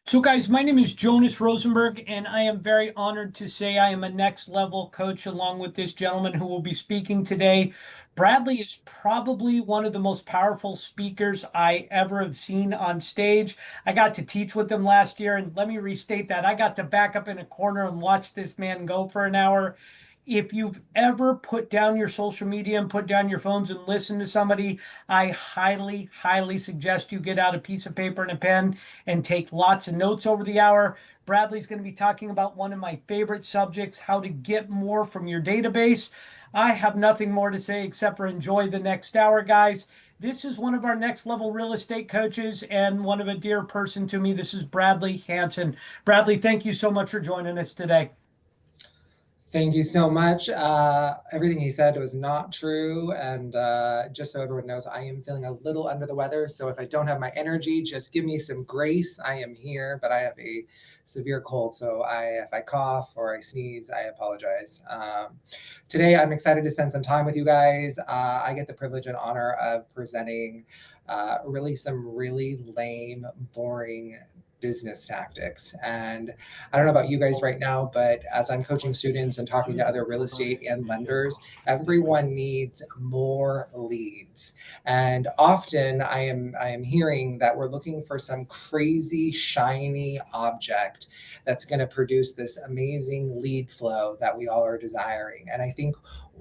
So, guys, my name is Jonas Rosenberg, and I am very honored to say I am a next level coach along with this gentleman who will be speaking today. Bradley is probably one of the most powerful speakers I ever have seen on stage. I got to teach with him last year, and let me restate that. I got to back up in a corner and watch this man go for an hour. If you've ever put down your social media and put down your phones and listen to somebody, I highly, highly suggest you get out a piece of paper and a pen and take lots of notes over the hour. Bradley's going to be talking about one of my favorite subjects, how to get more from your database. I have nothing more to say except for enjoy the next hour, guys. This is one of our next level real estate coaches and one of a dear person to me. This is Bradley Hanson. Bradley, thank you so much for joining us today. Thank you so much. Everything he said was not true. And just so everyone knows, I am feeling a little under the weather. So if I don't have my energy, just give me some grace. I am here, but I have a severe cold. So if I cough or I sneeze, I apologize. Today, I'm excited to spend some time with you guys. I get the privilege and honor of presenting really some really lame, boring business tactics. And I don't know about you guys right now, but as I'm coaching students and talking to other real estate and lenders, everyone needs more leads. And often I am hearing that we're looking for some crazy shiny object that's going to produce this amazing lead flow that we all are desiring. And I think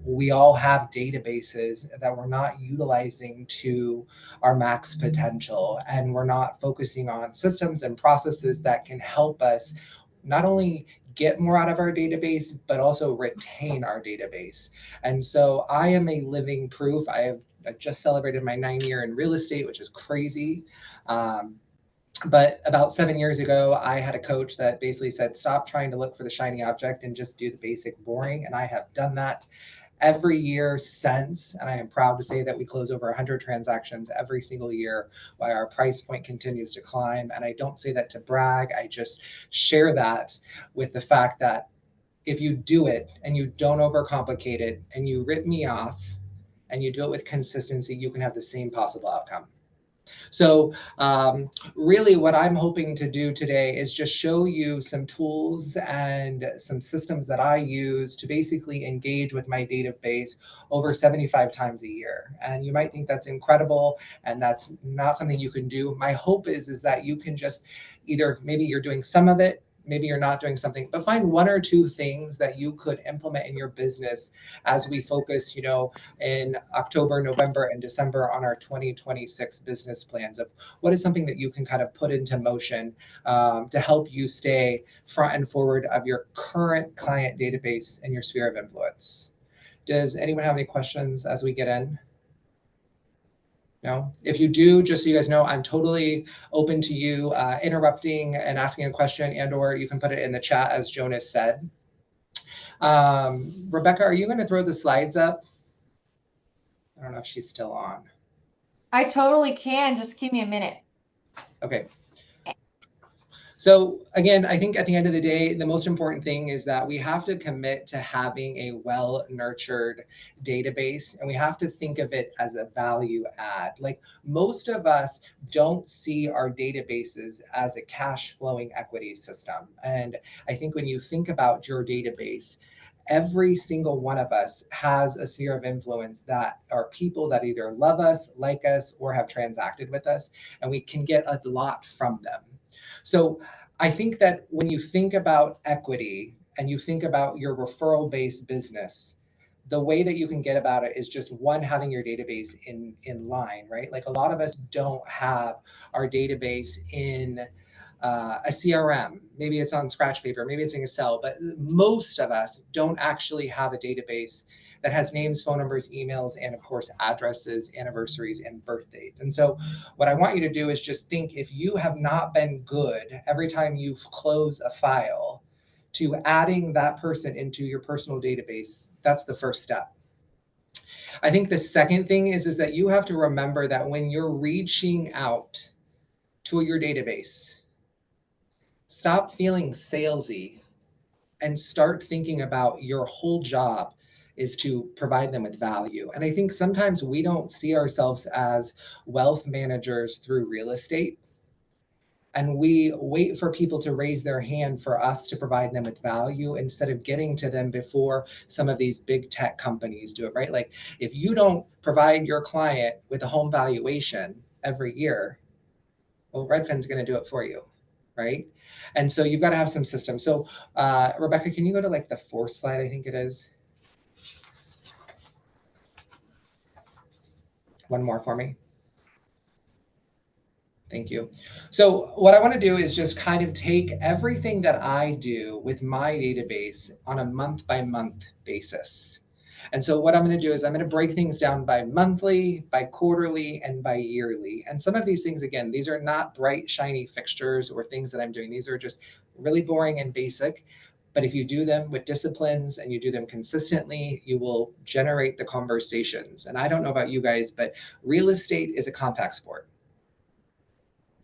we all have databases that we're not utilizing to our max potential, and we're not focusing on systems and processes that can help us not only get more out of our database, but also retain our database. And so I am a living proof. I just celebrated my 9 year in real estate, which is crazy. But about 7 years ago, I had a coach that basically said, stop trying to look for the shiny object and just do the basic boring. And I have done that every year since. And I am proud to say that we close over 100 transactions every single year while our price point continues to climb. And I don't say that to brag. I just share that with the fact that if you do it and you don't overcomplicate it and you rip me off and you do it with consistency, you can have the same possible outcome. So, really, what I'm hoping to do today is just show you some tools and some systems that I use to basically engage with my database over 75 times a year. And you might think that's incredible, and that's not something you can do. My hope is that you can just either maybe you're doing some of it, maybe you're not doing something, but find one or two things that you could implement in your business as we focus, in October, November, and December on our 2026 business plans of what is something that you can kind of put into motion to help you stay front and forward of your current client database and your sphere of influence. Does anyone have any questions as we get in? No? If you do, just so you guys know, I'm totally open to you interrupting and asking a question, and or you can put it in the chat as Jonas said. Rebecca, are you going to throw the slides up? I don't know if she's still on. I totally can. Just give me a minute. Okay. So again, I think at the end of the day, the most important thing is that we have to commit to having a well-nurtured database, and we have to think of it as a value add. Like, most of us don't see our databases as a cash flowing equity system. And I think when you think about your database, every single one of us has a sphere of influence that are people that either love us, like us, or have transacted with us, and we can get a lot from them. So I think that when you think about equity and you think about your referral based business, the way that you can get about it is just one, having your database in line, right? Like, a lot of us don't have our database in a CRM. Maybe it's on scratch paper, maybe it's in Excel, but most of us don't actually have a database that has names, phone numbers, emails, and of course, addresses, anniversaries, and birth dates. And so what I want you to do is just think, if you have not been good every time you close a file to adding that person into your personal database, that's the first step. I think the second thing is that you have to remember that when you're reaching out to your database, stop feeling salesy and start thinking about your whole job is to provide them with value. And I think sometimes we don't see ourselves as wealth managers through real estate. And we wait for people to raise their hand for us to provide them with value instead of getting to them before some of these big tech companies do it, right? Like if you don't provide your client with a home valuation every year, well, Redfin's going to do it for you, right? And so you've got to have some system. So Rebecca, can you go to like the 4th slide, I think it is? One more for me. Thank you. So what I want to do is just kind of take everything that I do with my database on a month by month basis. And so what I'm going to do is I'm going to break things down by monthly, by quarterly, and by yearly. And some of these things, again, these are not bright, shiny fixtures or things that I'm doing. These are just really boring and basic. But if you do them with disciplines and you do them consistently, you will generate the conversations. And I don't know about you guys, but real estate is a contact sport.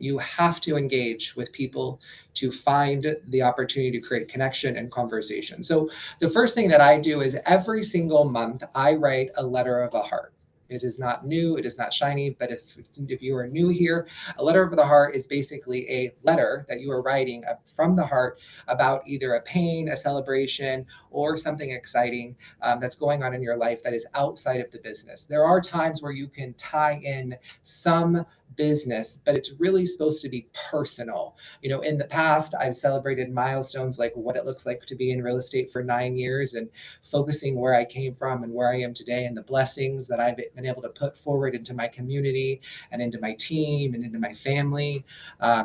You have to engage with people to find the opportunity to create connection and conversation. So the first thing that I do is every single month, I write a letter of the heart. It is not new, it is not shiny, but if you are new here, a letter of the heart is basically a letter that you are writing from the heart about either a pain, a celebration, or something exciting that's going on in your life that is outside of the business. There are times where you can tie in some business, but it's really supposed to be personal. You know, in the past, I've celebrated milestones like what it looks like to be in real estate for 9 years and focusing where I came from and where I am today and the blessings that I've been able to put forward into my community and into my team and into my family,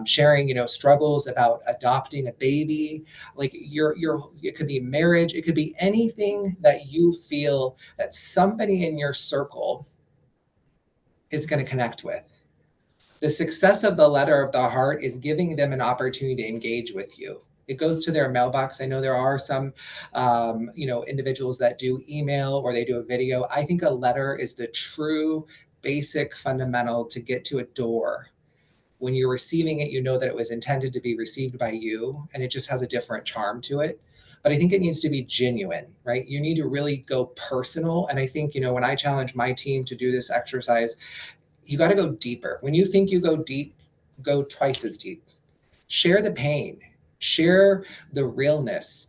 sharing, you know, struggles about adopting a baby. Like it could be marriage, it could be anything that you feel that somebody in your circle is going to connect with. The success of the letter of the heart is giving them an opportunity to engage with you. It goes to their mailbox. I know there are some, individuals that do email or they do a video. I think a letter is the true basic fundamental to get to a door. When you're receiving it, you know that it was intended to be received by you, and it just has a different charm to it. But I think it needs to be genuine, right? You need to really go personal. And I think, when I challenge my team to do this exercise, you got to go deeper. When you think you go deep, go twice as deep. Share the pain, share the realness,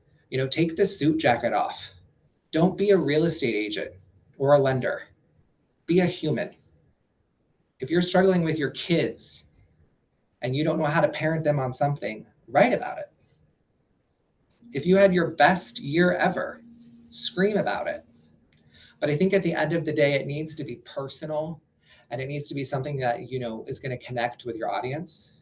take the suit jacket off. Don't be a real estate agent or a lender. Be a human. If you're struggling with your kids and you don't know how to parent them on something, write about it. If you had your best year ever, scream about it. But I think at the end of the day, it needs to be personal. And it needs to be something that, is going to connect with your audience.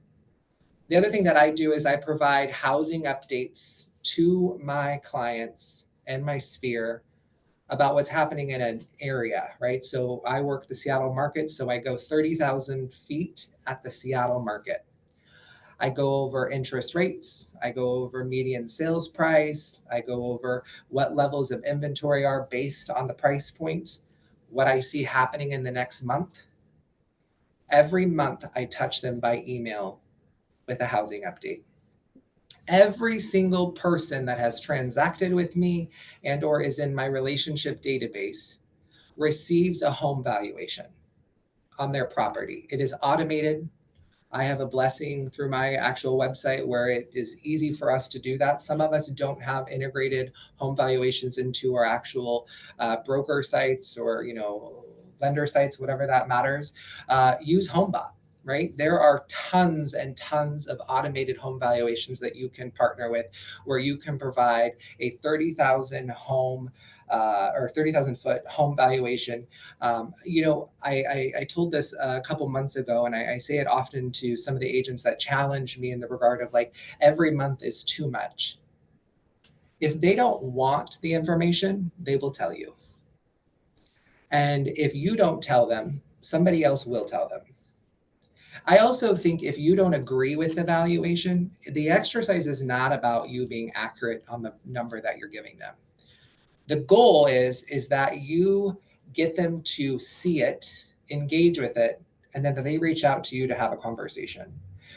The other thing that I do is I provide housing updates to my clients and my sphere about what's happening in an area, right? So I work the Seattle market. So I go 30,000 feet at the Seattle market. I go over interest rates. I go over median sales price. I go over what levels of inventory are based on the price points, what I see happening in the next month. Every month, I touch them by email with a housing update. Every single person that has transacted with me and or is in my relationship database receives a home valuation on their property. It is automated. I have a blessing through my actual website where it is easy for us to do that. Some of us don't have integrated home valuations into our actual broker sites or, lender sites, whatever that matters. Use HomeBot, right? There are tons and tons of automated home valuations that you can partner with where you can provide a 30,000 home or 30,000 foot home valuation. I told this a couple months ago, and I say it often to some of the agents that challenge me in the regard of like, every month is too much. If they don't want the information, they will tell you. And if you don't tell them, somebody else will tell them. I also think if you don't agree with the valuation, the exercise is not about you being accurate on the number that you're giving them. The goal is that you get them to see it, engage with it, and then they reach out to you to have a conversation.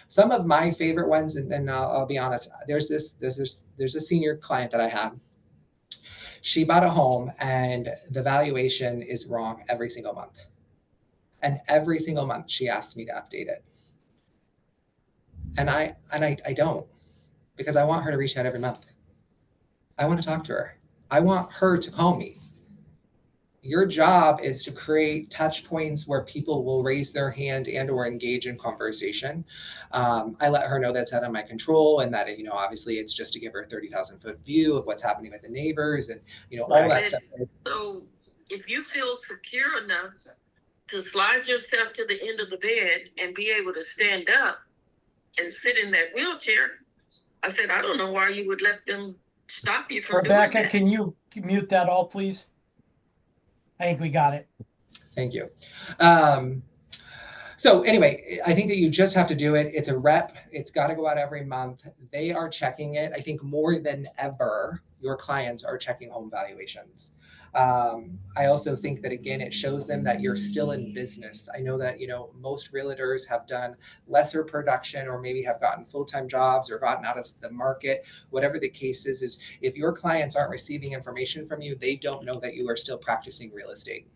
Some of my favorite ones, and I'll be honest, there's a senior client that I have. She bought a home and the valuation is wrong every single month. And every single month she asks me to update it. And I don't, because I want her to reach out every month. I want to talk to her. I want her to call me. Your job is to create touch points where people will raise their hand and or engage in conversation. I let her know that's out of my control, and that, obviously it's just to give her a 30,000 foot view of what's happening with the neighbors and, all that stuff. So if you feel secure enough to slide yourself to the end of the bed and be able to stand up and sit in that wheelchair, I said, I don't know why you would let them stop you from Rebecca, doing that. can you mute that all, please? I think we got it. Thank you. So anyway, I think that you just have to do it. It's a rep. It's got to go out every month. They are checking it. I think more than ever, your clients are checking home valuations. I also think that, again, it shows them that you're still in business. I know that, most realtors have done lesser production, or maybe have gotten full-time jobs or gotten out of the market. Whatever the case is if your clients aren't receiving information from you, they don't know that you are still practicing real estate.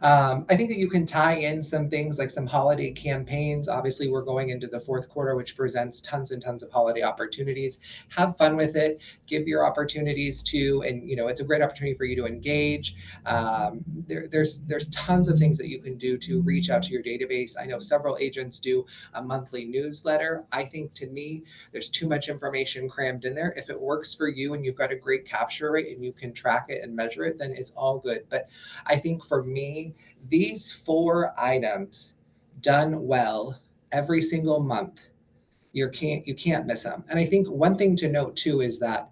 I think that you can tie in some things like some holiday campaigns. Obviously, we're going into the fourth quarter, which presents tons and tons of holiday opportunities. Have fun with it. Give your opportunities to, and it's a great opportunity for you to engage. There's tons of things that you can do to reach out to your database. I know several agents do a monthly newsletter. I think, to me, there's too much information crammed in there. If it works for you and you've got a great capture rate and you can track it and measure it, then it's all good. But I think for me, these 4 items done well every single month, you can't miss them. And I think one thing to note too is that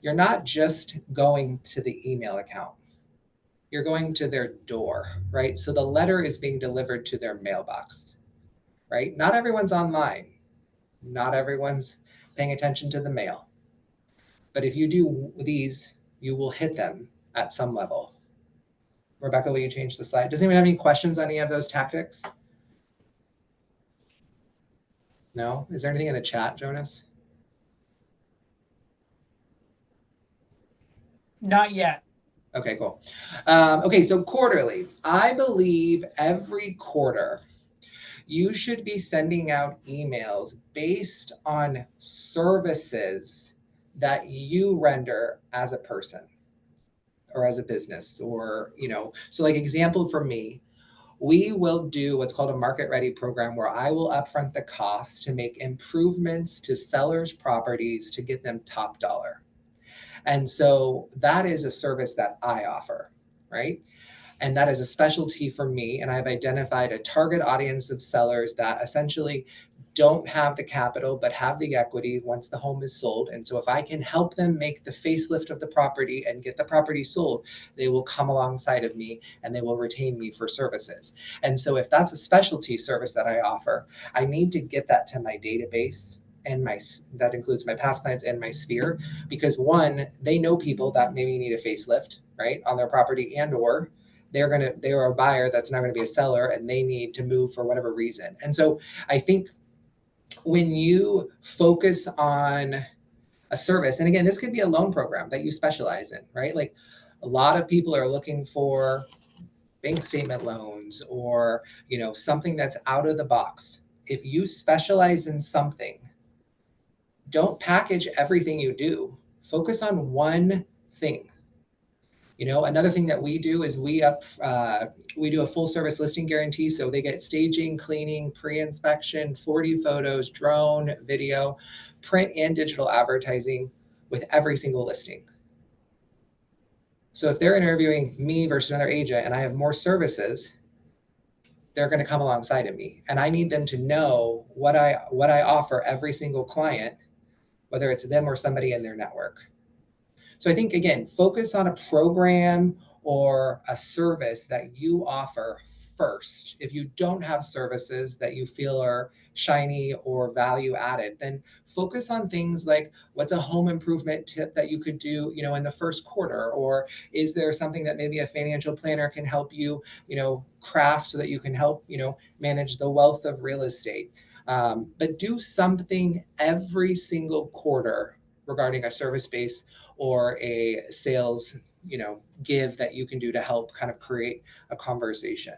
you're not just going to the email account. You're going to their door, right? So the letter is being delivered to their mailbox, right? Not everyone's online. Not everyone's paying attention to the mail. But if you do these, you will hit them at some level. Rebecca, will you change the slide? Does anyone have any questions on any of those tactics? No? Is there anything in the chat, Jonas? Not yet. Okay, cool. Okay, so quarterly. I believe every quarter you should be sending out emails based on services that you render as a person or as a business, or, so like example for me, we will do what's called a market ready program, where I will upfront the cost to make improvements to sellers' properties to get them top dollar. And so that is a service that I offer, right? And that is a specialty for me. And I've identified a target audience of sellers that essentially don't have the capital, but have the equity once the home is sold. And so if I can help them make the facelift of the property and get the property sold, they will come alongside of me and they will retain me for services. And so if that's a specialty service that I offer, I need to get that to my database, and that includes my past clients and my sphere, because one, they know people that maybe need a facelift, right, on their property, and or they're a buyer that's not going to be a seller and they need to move for whatever reason. And so I think when you focus on a service, and again, this could be a loan program that you specialize in, right? Like a lot of people are looking for bank statement loans, or, something that's out of the box. If you specialize in something, don't package everything you do. Focus on one thing. Another thing that we do is we do a full service listing guarantee. So they get staging, cleaning, pre-inspection, 40 photos, drone, video, print and digital advertising with every single listing. So if they're interviewing me versus another agent and I have more services, they're going to come alongside of me. And I need them to know what I offer every single client, whether it's them or somebody in their network. So I think, again, focus on a program or a service that you offer first. If you don't have services that you feel are shiny or value added, then focus on things like, what's a home improvement tip that you could do, in the first quarter? Or is there something that maybe a financial planner can help you, craft so that you can help, manage the wealth of real estate? But do something every single quarter regarding a service base or a sales, give that you can do to help kind of create a conversation.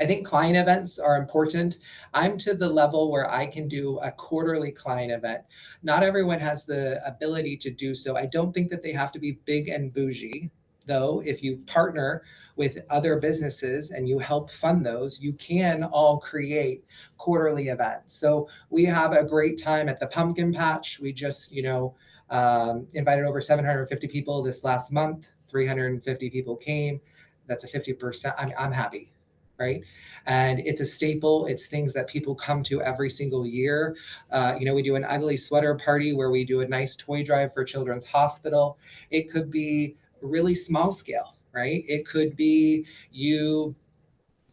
I think client events are important. I'm to the level where I can do a quarterly client event. Not everyone has the ability to do so. I don't think that they have to be big and bougie. Though, if you partner with other businesses and you help fund those, you can all create quarterly events. So we have a great time at the pumpkin patch. We just, invited over 750 people this last month. 350 people came. That's a 50%. I'm happy, right? And it's a staple. It's things that people come to every single year. We do an ugly sweater party where we do a nice toy drive for Children's Hospital. It could be really small scale, right? It could be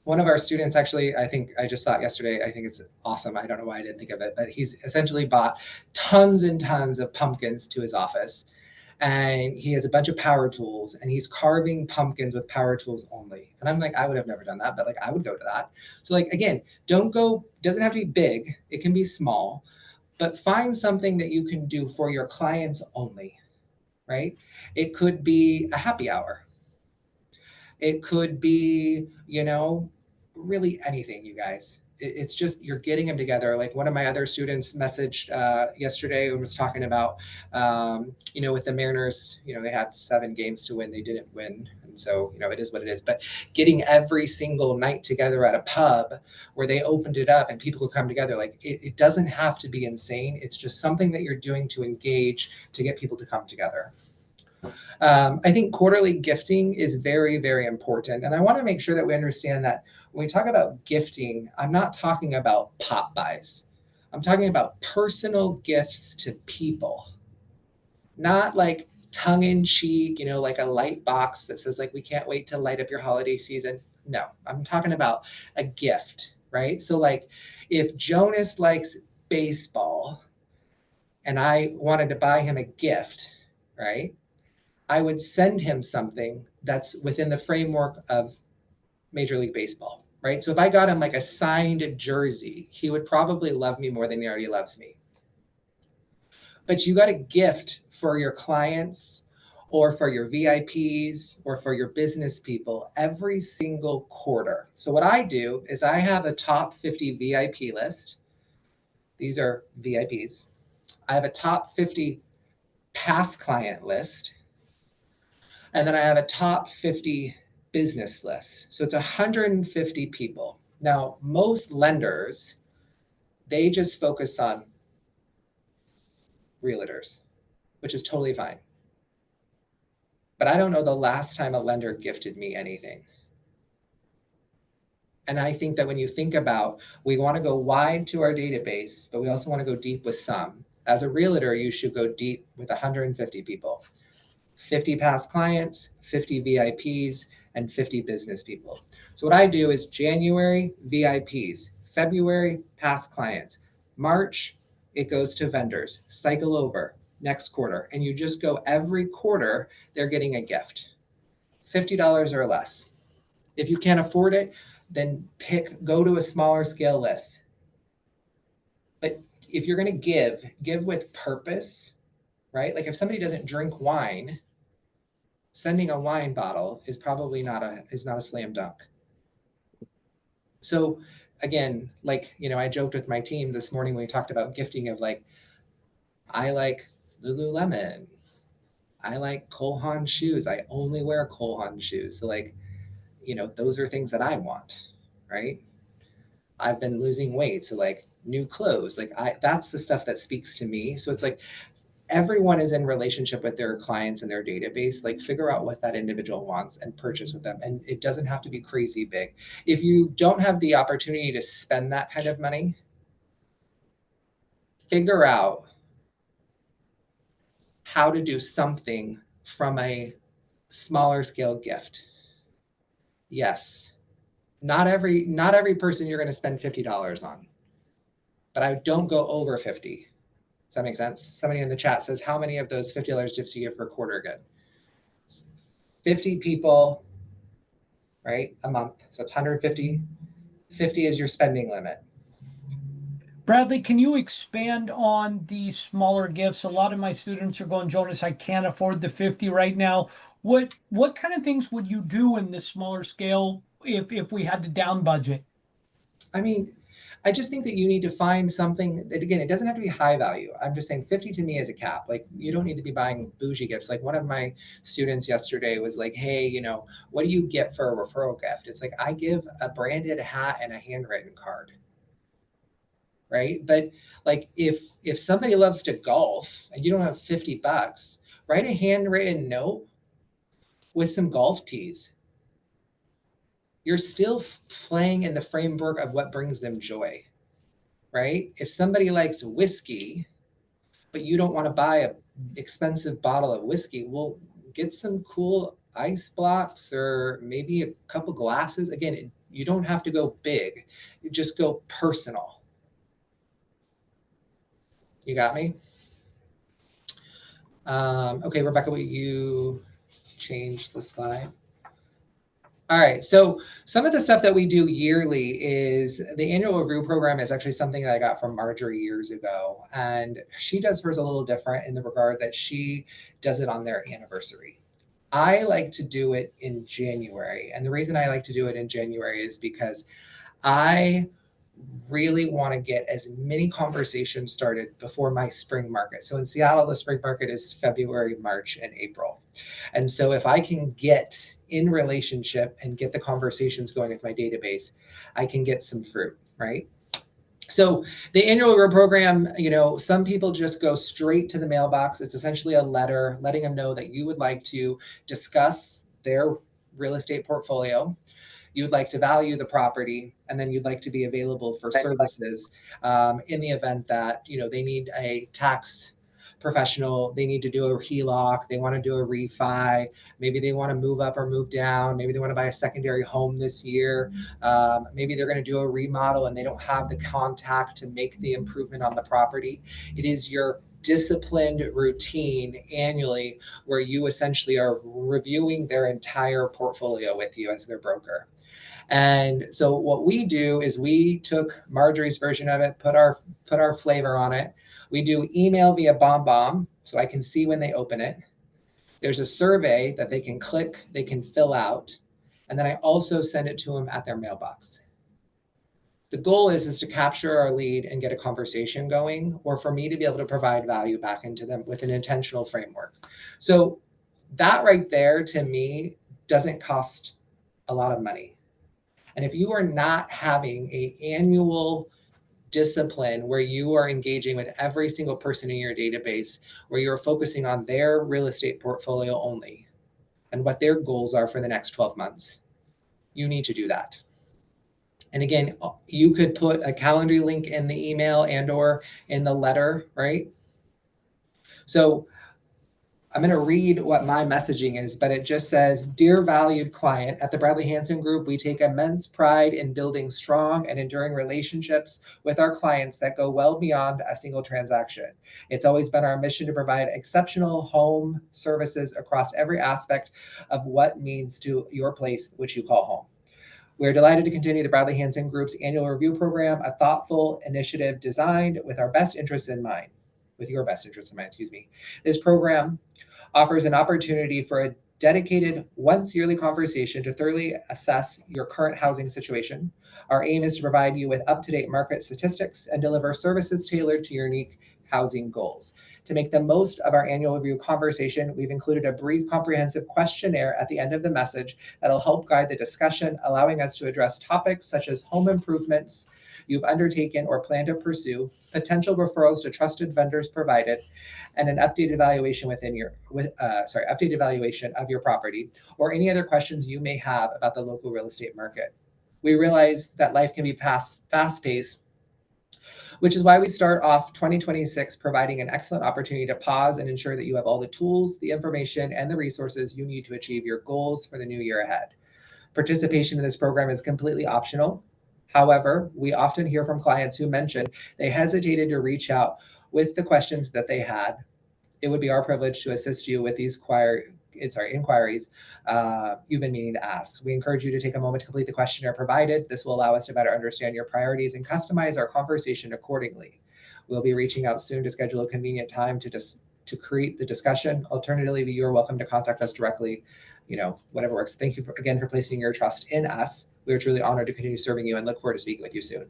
one of our students, actually, I think I just saw it yesterday. I think it's awesome. I don't know why I didn't think of it, but he's essentially bought tons and tons of pumpkins to his office. And he has a bunch of power tools and he's carving pumpkins with power tools only. And I'm like, I would have never done that, but like I would go to that. So like, again, doesn't have to be big. It can be small, but find something that you can do for your clients only, right? It could be a happy hour. It could be, really anything, you guys. It's just you're getting them together. Like one of my other students messaged yesterday and was talking about, with the Mariners, they had 7 games to win. They didn't win. And so, it is what it is. But getting every single night together at a pub where they opened it up and people could come together, like it doesn't have to be insane. It's just something that you're doing to engage, to get people to come together. I think quarterly gifting is very, very important. And I want to make sure that we understand that when we talk about gifting, I'm not talking about pop buys. I'm talking about personal gifts to people, not like tongue in cheek, like a light box that says like, we can't wait to light up your holiday season. No, I'm talking about a gift, right? So like if Jonas likes baseball and I wanted to buy him a gift, right? I would send him something that's within the framework of Major League Baseball, right? So if I got him like a signed jersey, he would probably love me more than he already loves me. But you got a gift for your clients or for your VIPs or for your business people every single quarter. So what I do is I have a top 50 VIP list. These are VIPs. I have a top 50 past client list. And then I have a top 50 business list. So it's 150 people. Now, most lenders, they just focus on realtors, which is totally fine. But I don't know the last time a lender gifted me anything. And I think that when you think about, we want to go wide to our database, but we also want to go deep with some. As a realtor, you should go deep with 150 people. 50 past clients, 50 VIPs, and 50 business people. So what I do is January, VIPs, February, past clients, March, it goes to vendors, cycle over, next quarter. And you just go every quarter, they're getting a gift, $50 or less. If you can't afford it, then go to a smaller scale list. But if you're going to give with purpose, right? Like if somebody doesn't drink wine, sending a wine bottle is probably not a slam dunk. So again, like, I joked with my team this morning when we talked about gifting of like, I like Lululemon. I like Cole Haan shoes. I only wear Cole Haan shoes. So like, those are things that I want, right? I've been losing weight. So like new clothes, like that's the stuff that speaks to me. So it's like, everyone is in relationship with their clients and their database. Like figure out what that individual wants and purchase with them. And it doesn't have to be crazy big. If you don't have the opportunity to spend that kind of money, figure out how to do something from a smaller scale gift. Yes, not every person you're going to spend $50 on, but I don't go over 50. Does that make sense? Somebody in the chat says, how many of those $50 gifts do you give per quarter good? 50 people, right? A month. So it's 150. 50 is your spending limit. Bradley, can you expand on the smaller gifts? A lot of my students are going, Jonas, I can't afford the 50 right now. What kind of things would you do in this smaller scale if we had to down budget? I mean, I just think that you need to find something that, again, it doesn't have to be high value. I'm just saying 50 to me is a cap. Like, you don't need to be buying bougie gifts. Like, one of my students yesterday was like, hey, what do you get for a referral gift? It's like, I give a branded hat and a handwritten card. Right. But like, if somebody loves to golf and you don't have $50, write a handwritten note with some golf tees. You're still playing in the framework of what brings them joy. Right? If somebody likes whiskey, but you don't want to buy an expensive bottle of whiskey, well, get some cool ice blocks or maybe a couple glasses. Again, you don't have to go big. You just go personal. You got me? Okay, Rebecca, will you change the slide? All right, so some of the stuff that we do yearly is the annual review program is actually something that I got from Marjorie years ago. And she does hers a little different in the regard that she does it on their anniversary. I like to do it in January. And the reason I like to do it in January is because I really want to get as many conversations started before my spring market. So in Seattle, the spring market is February, March, and April. And so if I can get in relationship and get the conversations going with my database, I can get some fruit, right? So the annual review program, some people just go straight to the mailbox. It's essentially a letter letting them know that you would like to discuss their real estate portfolio. You'd like to value the property, and then you'd like to be available for services in the event that they need a tax professional, they need to do a HELOC, they want to do a refi, maybe they want to move up or move down, maybe they want to buy a secondary home this year, maybe they're going to do a remodel and they don't have the contact to make the improvement on the property. It is your disciplined routine annually where you essentially are reviewing their entire portfolio with you as their broker. And so what we do is we took Marjorie's version of it, put our flavor on it. We do email via BombBomb, so I can see when they open it. There's a survey that they can click, they can fill out, and then I also send it to them at their mailbox. The goal is to capture our lead and get a conversation going, or for me to be able to provide value back into them with an intentional framework. So that right there, to me, doesn't cost a lot of money. And if you are not having an annual discipline where you are engaging with every single person in your database, where you're focusing on their real estate portfolio only and what their goals are for the next 12 months, you need to do that. And again, you could put a Calendly link in the email and or in the letter, right? So I'm going to read what my messaging is, but it just says, "Dear valued client, at the Bradley Hanson Group, we take immense pride in building strong and enduring relationships with our clients that go well beyond a single transaction. It's always been our mission to provide exceptional home services across every aspect of what means to your place, which you call home. We're delighted to continue the Bradley Hanson Group's annual review program, a thoughtful initiative designed with our best interests in mind, with your best interests in mind, excuse me. This program offers an opportunity for a dedicated once yearly conversation to thoroughly assess your current housing situation. Our aim is to provide you with up-to-date market statistics and deliver services tailored to your unique housing goals. To make the most of our annual review conversation, we've included a brief, comprehensive questionnaire at the end of the message that'll help guide the discussion, allowing us to address topics such as home improvements you've undertaken or plan to pursue, potential referrals to trusted vendors provided, and an updated valuation updated valuation of your property, or any other questions you may have about the local real estate market. We realize that life can be fast-paced, which is why we start off 2026 providing an excellent opportunity to pause and ensure that you have all the tools, the information, and the resources you need to achieve your goals for the new year ahead. Participation in this program is completely optional. However, we often hear from clients who mention they hesitated to reach out with the questions that they had. It would be our privilege to assist you with these inquiries you've been meaning to ask. We encourage you to take a moment to complete the questionnaire provided. This will allow us to better understand your priorities and customize our conversation accordingly. We'll be reaching out soon to schedule a convenient time to create the discussion. Alternatively, you're welcome to contact us directly, whatever works. Thank you again for placing your trust in us. We are truly honored to continue serving you and look forward to speaking with you soon.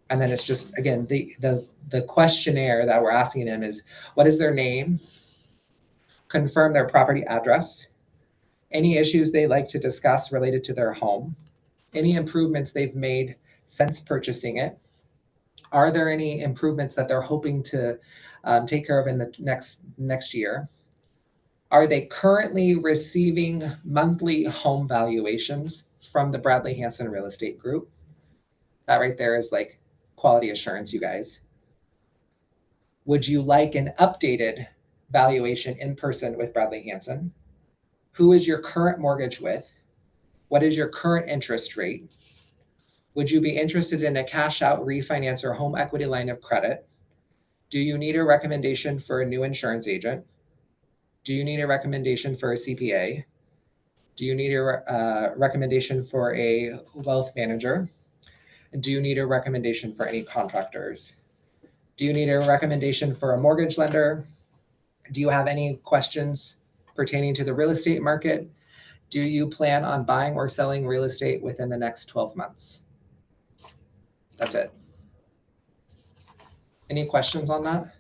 And then it's just, again, the questionnaire that we're asking them is, what is their name? Confirm their property address, any issues they'd like to discuss related to their home, any improvements they've made since purchasing it. Are there any improvements that they're hoping to take care of in the next year? Are they currently receiving monthly home valuations from the Bradley Hanson Real Estate Group? That right there is like quality assurance, you guys. Would you like an updated valuation in person with Bradley Hanson? Who is your current mortgage with? What is your current interest rate? Would you be interested in a cash out refinance or home equity line of credit? Do you need a recommendation for a new insurance agent? Do you need a recommendation for a CPA? Do you need a recommendation for a wealth manager? Do you need a recommendation for any contractors? Do you need a recommendation for a mortgage lender? Do you have any questions pertaining to the real estate market? Do you plan on buying or selling real estate within the next 12 months? That's it. Any questions on that?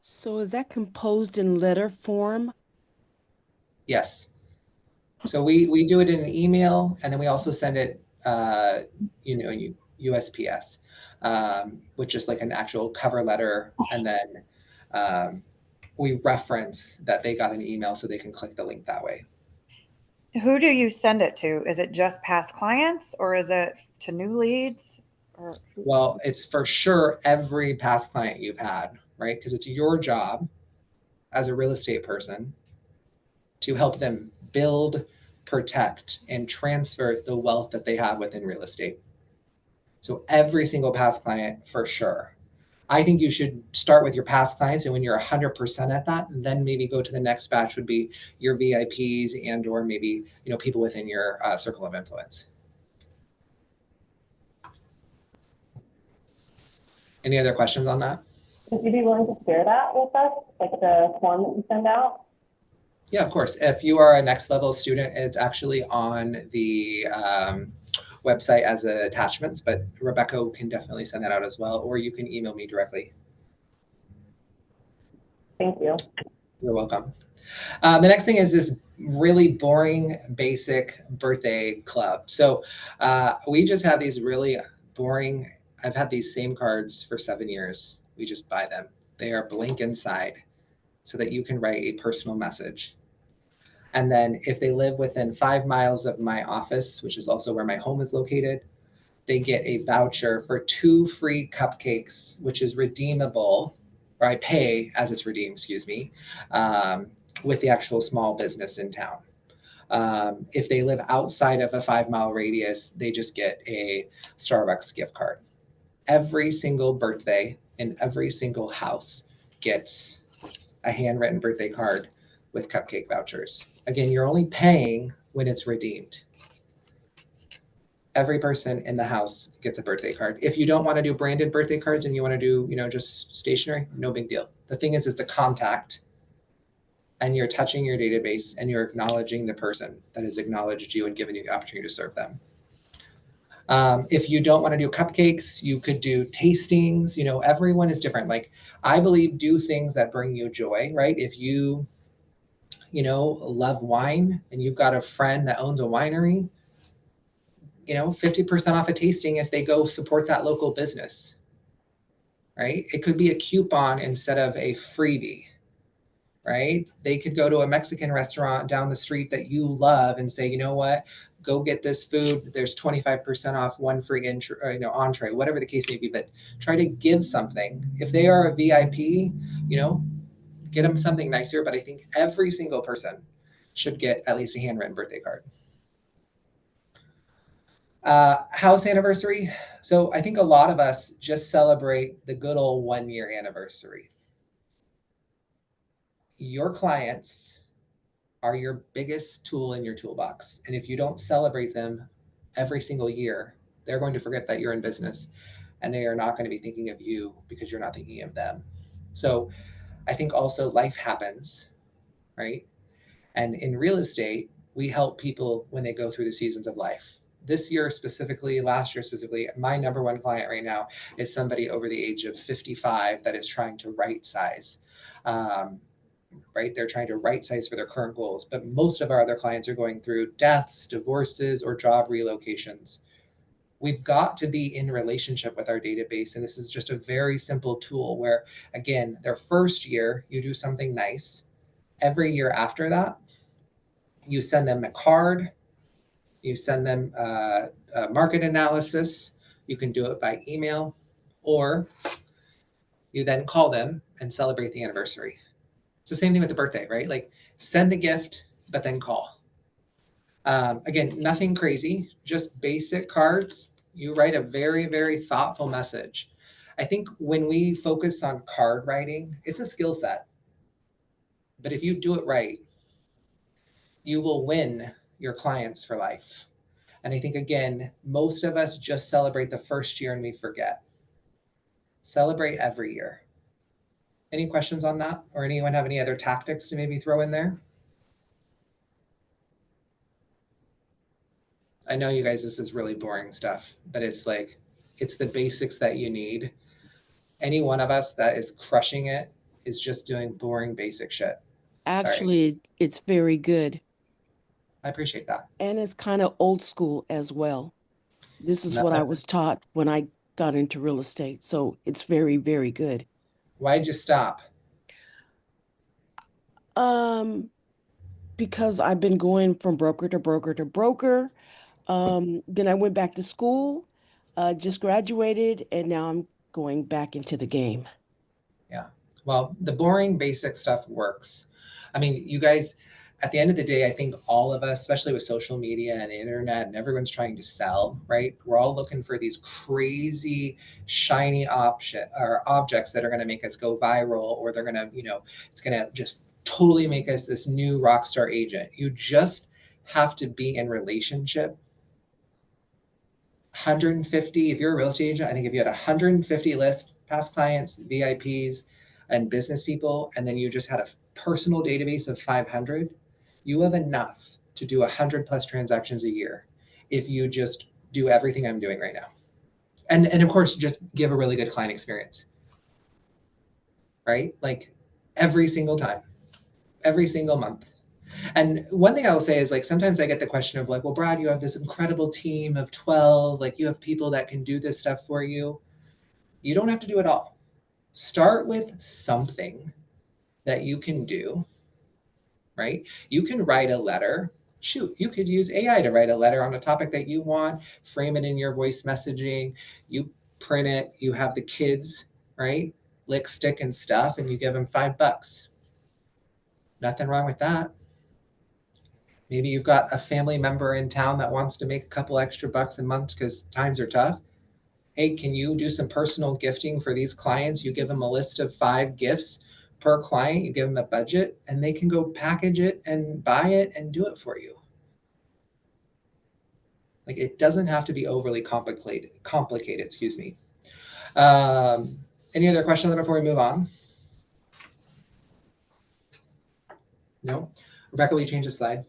So is that composed in letter form? Yes. So we do it in an email, and then we also send it, USPS, which is like an actual cover letter, and then we reference that they got an email so they can click the link that way. Who do you send it to? Is it just past clients or is it to new leads? Or Well, it's for sure every past client you've had, right? Because it's your job as a real estate person to help them build, protect, and transfer the wealth that they have within real estate. So every single past client for sure. I think you should start with your past clients, and when you're 100% at that, then maybe go to the next batch would be your VIPs and or maybe people within your circle of influence. Any other questions on that? Would you be willing to share that with us, like the form that you send out? Yeah, of course. If you are a next level student, it's actually on the website as attachments, but Rebecca can definitely send that out as well, or you can email me directly. Thank you. You're welcome. The next thing is this really boring, basic birthday club. So we just have these really boring, I've had these same cards for 7 years. We just buy them. They are blank inside so that you can write a personal message. And then if they live within 5 miles of my office, which is also where my home is located, they get a voucher for 2 free cupcakes, which is redeemable, or I pay as it's redeemed, with the actual small business in town. If they live outside of a 5-mile radius, they just get a Starbucks gift card. Every single birthday in every single house gets a handwritten birthday card with cupcake vouchers. Again, you're only paying when it's redeemed. Every person in the house gets a birthday card. If you don't want to do branded birthday cards and you want to do, just stationery, no big deal. The thing is, it's a contact and you're touching your database and you're acknowledging the person that has acknowledged you and given you the opportunity to serve them. If you don't want to do cupcakes, you could do tastings. Everyone is different. Like, I believe do things that bring you joy, right? If you, love wine and you've got a friend that owns a winery, 50% off a tasting if they go support that local business, right? It could be a coupon instead of a freebie, right? They could go to a Mexican restaurant down the street that you love and say, you know what, go get this food. There's 25% off, one free entree, whatever the case may be, but try to give something. If they are a VIP, get them something nicer. But I think every single person should get at least a handwritten birthday card. House anniversary. So I think a lot of us just celebrate the good old 1-year anniversary. Your clients are your biggest tool in your toolbox. And if you don't celebrate them every single year, they're going to forget that you're in business and they are not going to be thinking of you because you're not thinking of them. So I think also life happens, right? And in real estate, we help people when they go through the seasons of life. This year specifically, last year specifically, my number one client right now is somebody over the age of 55 that is trying to right size. Right? They're trying to right size for their current goals. But most of our other clients are going through deaths, divorces, or job relocations. We've got to be in relationship with our database. And this is just a very simple tool where, again, their first year, you do something nice. Every year after that, you send them a card, you send them a market analysis. You can do it by email, or you then call them and celebrate the anniversary. It's the same thing with the birthday, right? Like send the gift, but then call. Again, nothing crazy, just basic cards. You write a very, very thoughtful message. I think when we focus on card writing, it's a skill set. But if you do it right, you will win your clients for life. And I think, again, most of us just celebrate the first year and we forget. Celebrate every year. Any questions on that? Or anyone have any other tactics to maybe throw in there? I know you guys, this is really boring stuff, but it's like, it's the basics that you need. Any one of us that is crushing it is just doing boring, basic shit. Actually, it's very good. I appreciate that. And it's kind of old school as well. This is No, what I was taught when I got into real estate. So it's very, very good. Why'd you stop? Because I've been going from broker to broker to broker. Then I went back to school, just graduated, and now I'm going back into the game. Yeah. Well, the boring basic stuff works. I mean, you guys, at the end of the day, I think all of us, especially with social media and the internet and everyone's trying to sell, right? We're all looking for these crazy, shiny objects that are going to make us go viral, or they're going to, it's going to just totally make us this new rock star agent. You just have to be in relationship. 150, if you're a real estate agent, I think if you had 150 lists, past clients, VIPs, and business people, and then you just had a personal database of 500, you have enough to do 100 plus transactions a year if you just do everything I'm doing right now. And of course, just give a really good client experience, right? Like every single time, every single month. And one thing I'll say is, like, sometimes I get the question of like, well, Brad, you have this incredible team of 12, like you have people that can do this stuff for you. You don't have to do it all. Start with something that you can do, right? You can write a letter. Shoot, you could use AI to write a letter on a topic that you want, frame it in your voice messaging, you print it, you have the kids, right? Lick, stick, and stuff, and you give them $5. Nothing wrong with that. Maybe you've got a family member in town that wants to make a couple extra bucks a month because times are tough. Hey, can you do some personal gifting for these clients? You give them a list of 5 gifts per client, you give them a budget, and they can go package it and buy it and do it for you. Like, it doesn't have to be overly complicated, excuse me. Any other questions before we move on? No? Rebecca, will you change the slide?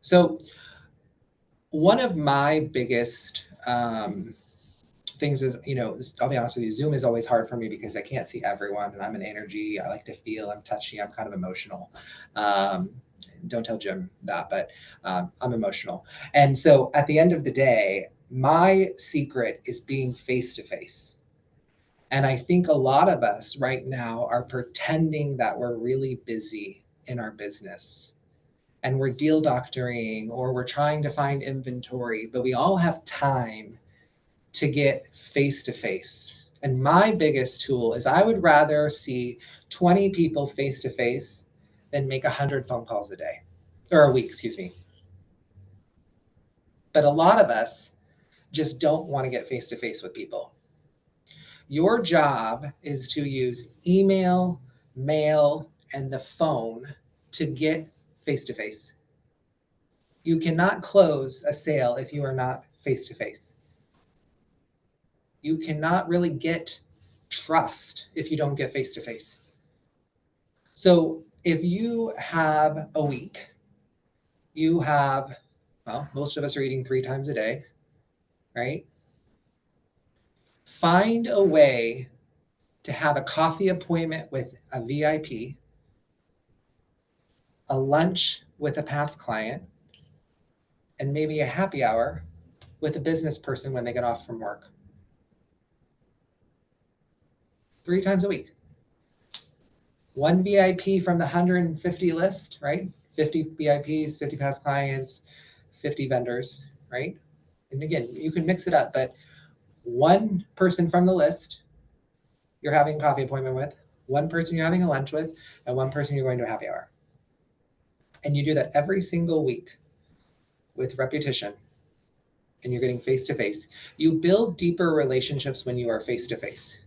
So one of my biggest things is, I'll be honest with you, Zoom is always hard for me because I can't see everyone, and I'm an energy. I like to feel, I'm touchy, I'm kind of emotional. Don't tell Jim that, but I'm emotional. And so at the end of the day, my secret is being face-to-face. And I think a lot of us right now are pretending that we're really busy in our business, and we're deal doctoring, or we're trying to find inventory, but we all have time to get face to face. And my biggest tool is, I would rather see 20 people face to face than make 100 phone calls a day, or a week, excuse me. But a lot of us just don't want to get face to face with people. Your job is to use email, mail, and the phone to get face to face. You cannot close a sale if you are not face to face. You cannot really get trust if you don't get face-to-face. So if you have a week, you have, well, most of us are eating 3 times a day, right? Find a way to have a coffee appointment with a VIP, a lunch with a past client, and maybe a happy hour with a business person when they get off from work. 3 times a week. One VIP from the 150 list, right? 50 VIPs, 50 past clients, 50 vendors, right? And again, you can mix it up, but one person from the list you're having a coffee appointment with, one person you're having a lunch with, and one person you're going to a happy hour. And you do that every single week with repetition, and you're getting face-to-face. You build deeper relationships when you are face-to-face.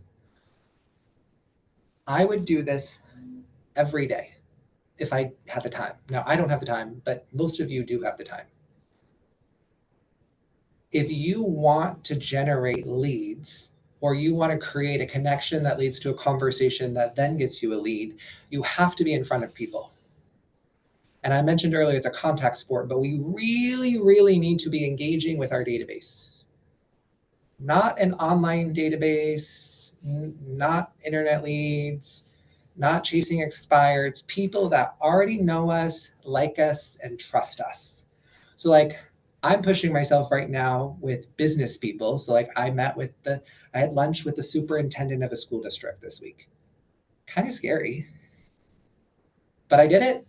I would do this every day if I had the time. Now, I don't have the time, but most of you do have the time. If you want to generate leads, or you want to create a connection that leads to a conversation that then gets you a lead, you have to be in front of people. And I mentioned earlier, it's a contact sport, but we really, really need to be engaging with our database. Not an online database, not internet leads, not chasing expireds, people that already know us, like us, and trust us. So like, I'm pushing myself right now with business people. So like I had lunch with the superintendent of a school district this week. Kind of scary, but I did it.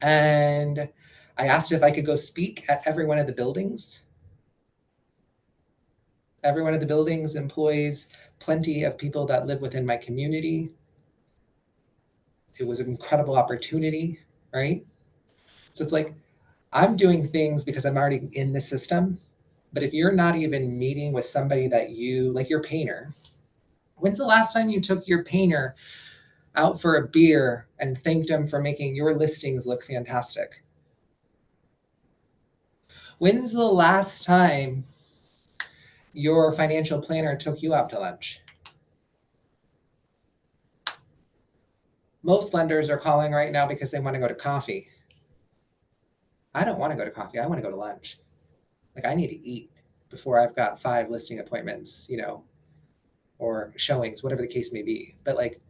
And I asked if I could go speak at every one of the buildings. Every one of the buildings employs plenty of people that live within my community. It was an incredible opportunity, right? So it's like, I'm doing things because I'm already in the system. But if you're not even meeting with somebody that you, like your painter, when's the last time you took your painter out for a beer and thanked him for making your listings look fantastic? When's the last time your financial planner took you out to lunch? Most lenders are calling right now because they want to go to coffee. I don't want to go to coffee. I want to go to lunch. Like I need to eat before I've got 5 listing appointments, or showings, whatever the case may be. But like,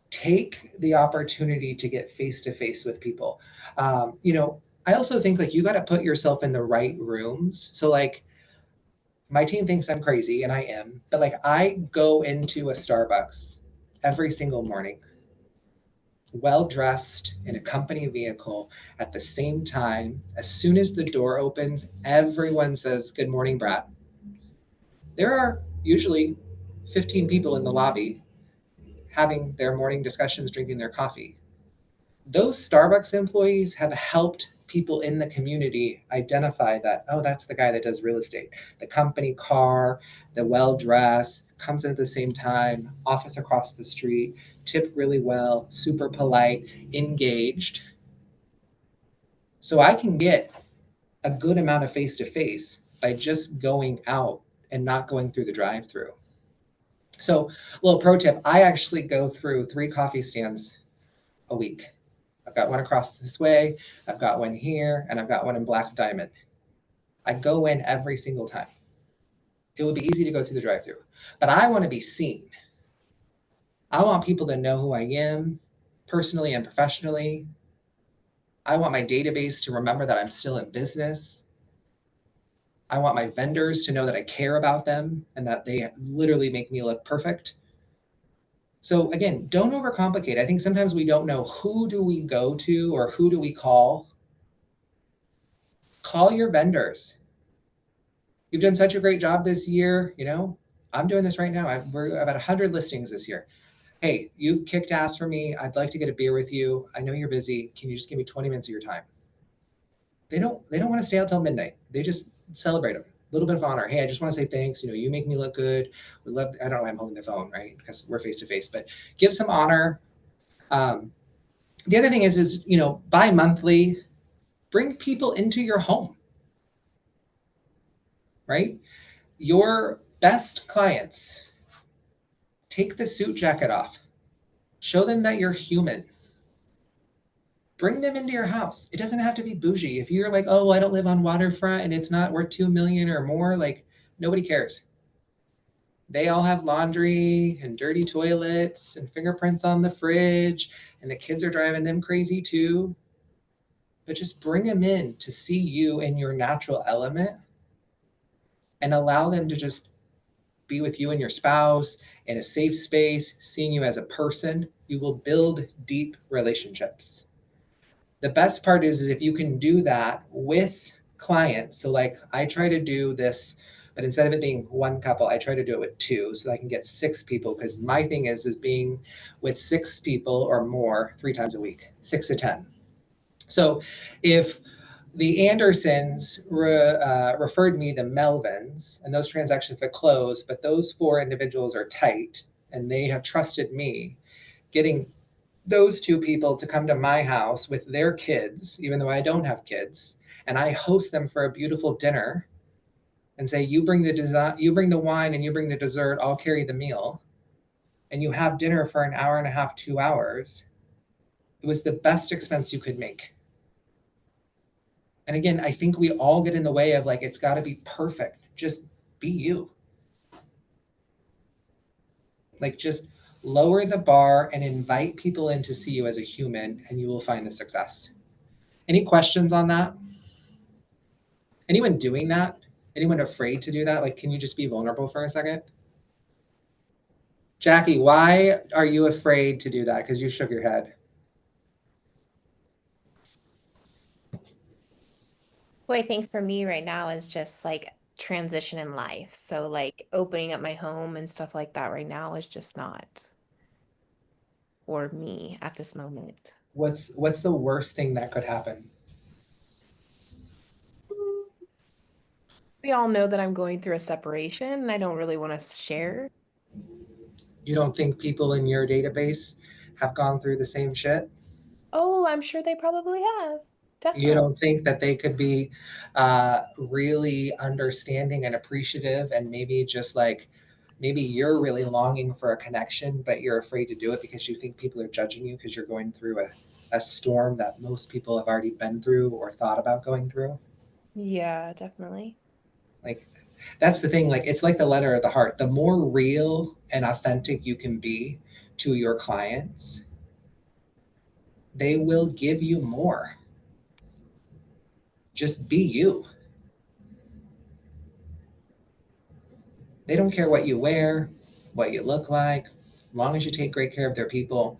take the opportunity to get face-to-face with people. I also think like you got to put yourself in the right rooms. So like my team thinks I'm crazy, and I am, but like I go into a Starbucks every single morning, well-dressed in a company vehicle at the same time. As soon as the door opens, everyone says, "Good morning, Brad." There are usually 15 people in the lobby having their morning discussions, drinking their coffee. Those Starbucks employees have helped people in the community identify that, oh, that's the guy that does real estate. The company car, the well-dressed, comes in at the same time, office across the street, tip really well, super polite, engaged. So I can get a good amount of face-to-face by just going out and not going through the drive-through. So a little pro tip, I actually go through 3 coffee stands a week. I've got one across this way, I've got one here, and I've got one in Black Diamond. I go in every single time. It would be easy to go through the drive-through, but I want to be seen. I want people to know who I am, personally and professionally. I want my database to remember that I'm still in business. I want my vendors to know that I care about them and that they literally make me look perfect. So again, don't overcomplicate. I think sometimes we don't know, who do we go to or who do we call? Call your vendors. You've done such a great job this year. I'm doing this right now. We're about 100 listings this year. Hey, you've kicked ass for me. I'd like to get a beer with you. I know you're busy. Can you just give me 20 minutes of your time? They don't want to stay out till midnight. They just celebrate them. A little bit of honor. Hey, I just want to say thanks. You make me look good. We love, I don't know why I'm holding the phone, right? Because we're face to face, but give some honor. The other thing is, bi-monthly, bring people into your home, right? Your Best clients, take the suit jacket off. Show them that you're human. Bring them into your house. It doesn't have to be bougie. If you're like, oh, I don't live on waterfront and it's not worth 2 million or more, like nobody cares. They all have laundry and dirty toilets and fingerprints on the fridge, and the kids are driving them crazy too. But just bring them in to see you in your natural element and allow them to just be with you and your spouse in a safe space, seeing you as a person. You will build deep relationships. The best part is if you can do that with clients. So like I try to do this, but instead of it being one couple, I try to do it with two so that I can get 6 people. Because my thing is being with 6 people or more 3 times a week, 6 to 10. So if the Andersons referred me the Melvins, and those transactions have closed, but those 4 individuals are tight and they have trusted me, getting those 2 people to come to my house with their kids, even though I don't have kids, and I host them for a beautiful dinner and say, you bring the design, you bring the wine, and you bring the dessert, I'll carry the meal. And you have dinner for an hour and a half, 2 hours. It was the best expense you could make. And again, I think we all get in the way of like, it's got to be perfect. Just be you. Like, just lower the bar and invite people in to see you as a human, and you will find the success. Any questions on that? Anyone doing that? Anyone afraid to do that? Like, can you just be vulnerable for a second? Jackie, why are you afraid to do that? Because you shook your head. Well, I think for me right now is just like transition in life. So like opening up my home and stuff like that right now is just not for me at this moment. What's the worst thing that could happen? We all know that I'm going through a separation and I don't really want to share. You don't think people in your database have gone through the same shit? Oh, I'm sure they probably have. You Definitely. don't think that they could be really understanding and appreciative, and maybe just like, maybe you're really longing for a connection, but you're afraid to do it because you think people are judging you because you're going through a storm that most people have already been through or thought about going through? Yeah, definitely. Like, that's the thing. Like, it's like the letter of the heart. The more real and authentic you can be to your clients, they will give you more. Just be you. They don't care what you wear, what you look like, as long as you take great care of their people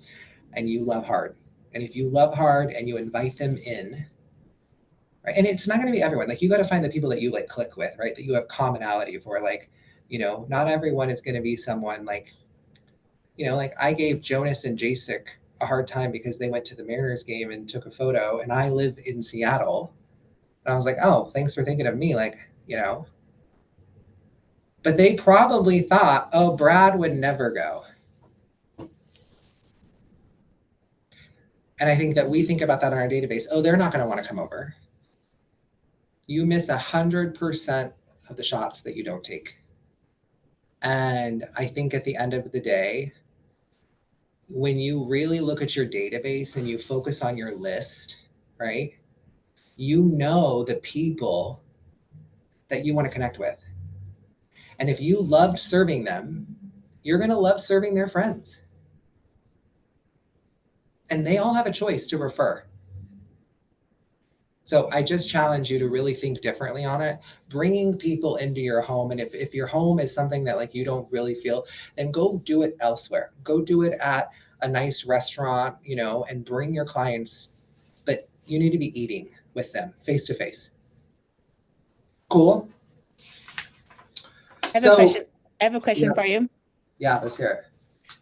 and you love hard. And if you love hard and you invite them in, right? And it's not going to be everyone. Like, you got to find the people that you like click with, right? That you have commonality for. Like, not everyone is going to be someone like, like I gave Jonas and Jacek a hard time because they went to the Mariners game and took a photo, and I live in Seattle. And I was like, oh, thanks for thinking of me. Like, but they probably thought, oh, Brad would never go. And I think that we think about that in our database. Oh, they're not going to want to come over. You miss 100% of the shots that you don't take. And I think at the end of the day, when you really look at your database and you focus on your list, right? You know the people that you want to connect with. And if you loved serving them, you're going to love serving their friends. And they all have a choice to refer. So I just challenge you to really think differently on it, bringing people into your home. And if your home is something that like you don't really feel, then go do it elsewhere. Go do it at a nice restaurant, and bring your clients, but you need to be eating with them face to face. Cool. I have a question. I have a question for you. Yeah, let's hear it.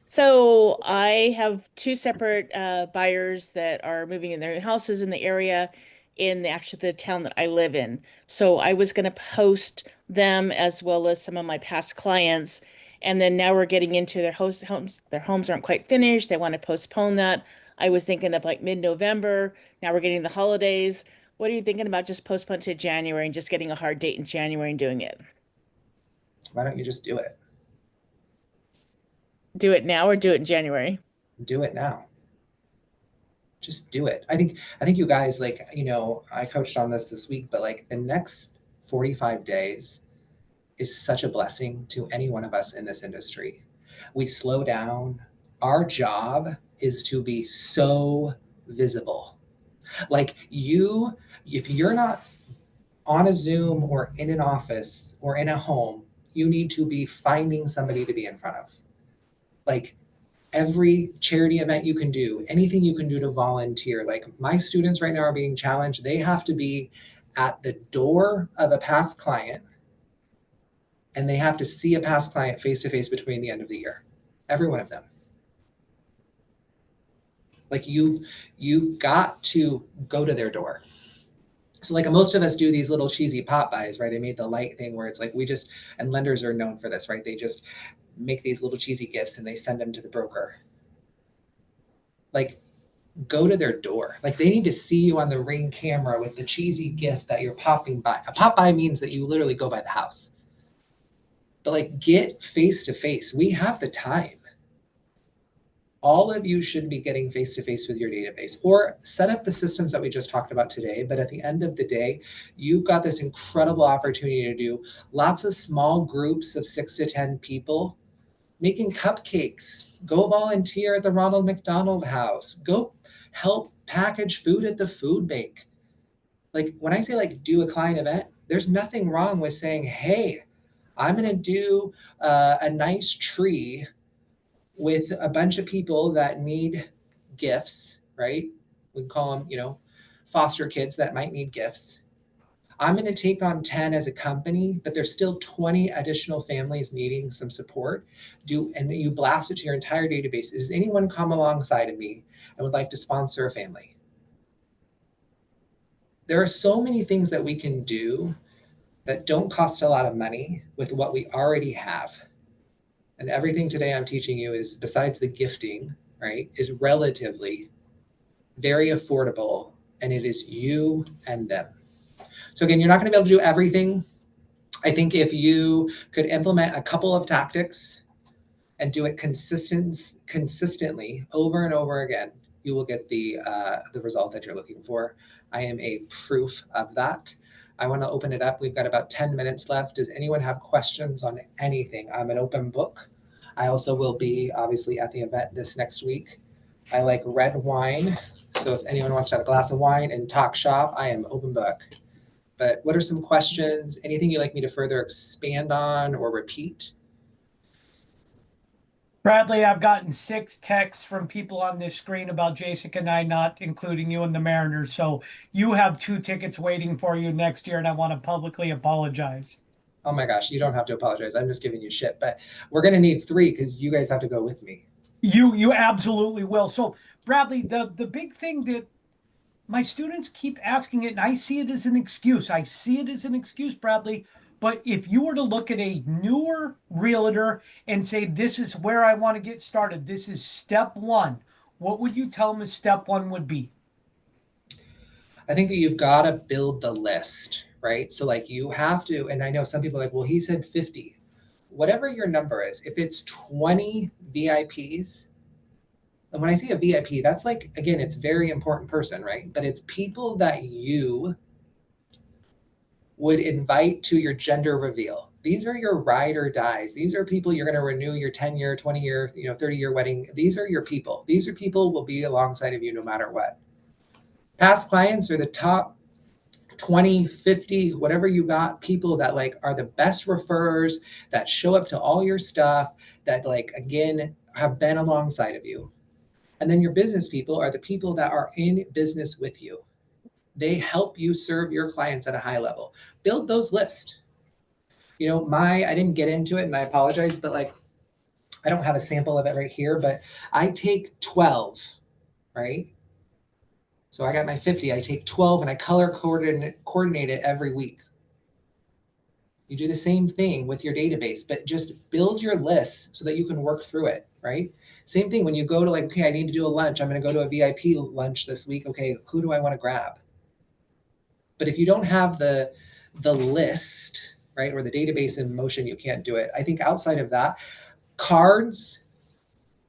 So I have 2 separate buyers that are moving in their houses in the area in the town that I live in. So I was going to post them as well as some of my past clients. And then now we're getting into their homes. Their homes aren't quite finished. They want to postpone that. I was thinking of like mid-November. Now we're getting the holidays. What are you thinking about just postpone to January and just getting a hard date in January and doing it? Why don't you just do it? Do it now or do it in January? Do it now. Just do it. I think you guys, like, I coached on this week, but like the next 45 days is such a blessing to any one of us in this industry. We slow down. Our job is to be so visible. Like if you're not on a Zoom or in an office or in a home, you need to be finding somebody to be in front of. Like every charity event you can do, anything you can do to volunteer. Like my students right now are being challenged. They have to be at the door of a past client and they have to see a past client face to face between the end of the year. Every one of them. Like you've got to go to their door. So like most of us do these little cheesy pop buys, right? I made the light thing where it's like and lenders are known for this, right? They just make these little cheesy gifts and they send them to the broker. Like go to their door. Like they need to see you on the Ring camera with the cheesy gift that you're popping by. A pop by means that you literally go by the house. But like get face to face. We have the time. All of you should be getting face to face with your database or set up the systems that we just talked about today. But at the end of the day, you've got this incredible opportunity to do lots of small groups of 6 to 10 people making cupcakes. Go volunteer at the Ronald McDonald House. Go help package food at the food bank. Like when I say like do a client event, there's nothing wrong with saying, hey, I'm going to do a nice tree with a bunch of people that need gifts, right? We can call them, foster kids that might need gifts. I'm going to take on 10 as a company, but there's still 20 additional families needing some support. And you blast it to your entire database. Does anyone come alongside of me and would like to sponsor a family? There are so many things that we can do that don't cost a lot of money with what we already have. And everything today I'm teaching you is, besides the gifting, right, is relatively very affordable, and it is you and them. So again, you're not going to be able to do everything. I think if you could implement a couple of tactics and do it consistently over and over again, you will get the result that you're looking for. I am a proof of that. I want to open it up. We've got about 10 minutes left. Does anyone have questions on anything? I'm an open book. I also will be obviously at the event this next week. I like red wine. So if anyone wants to have a glass of wine and talk shop, I am open book. But what are some questions? Anything you'd like me to further expand on or repeat? Bradley, I've gotten 6 texts from people on this screen about Jessica and I not including you in the Mariners. So you have 2 tickets waiting for you next year, and I want to publicly apologize. Oh my gosh, you don't have to apologize. I'm just giving you shit. But we're going to need 3 because you guys have to go with me. You absolutely will. So Bradley, the big thing that my students keep asking it, and I see it as an excuse. I see it as an excuse, Bradley. But if you were to look at a newer realtor and say, this is where I want to get started, this is step 1, what would you tell them as step 1 would be? I think that you've got to build the list, right? So like you have to, and I know some people are like, well, he said 50. Whatever your number is, if it's 20 VIPs, and when I say a VIP, that's like, again, it's very important person, right? But it's people that you would invite to your gender reveal. These are your ride or dies. These are people you're going to renew your 10-year, 20-year, 30-year wedding. These are your people. These are people who will be alongside of you no matter what. Past clients are the top 20, 50, whatever you got, people that like are the best referrers, that show up to all your stuff, that like, again, have been alongside of you. And then your business people are the people that are in business with you. They help you serve your clients at a high level. Build those lists. I didn't get into it and I apologize, but like, I don't have a sample of it right here, but I take 12, right? So I got my 50, I take 12 and I color coordinate it every week. You do the same thing with your database, but just build your lists so that you can work through it, right? Same thing when you go to like, okay, I need to do a lunch. I'm going to go to a VIP lunch this week. Okay, who do I want to grab? But if you don't have the list, right? Or the database in motion, you can't do it. I think outside of that, cards,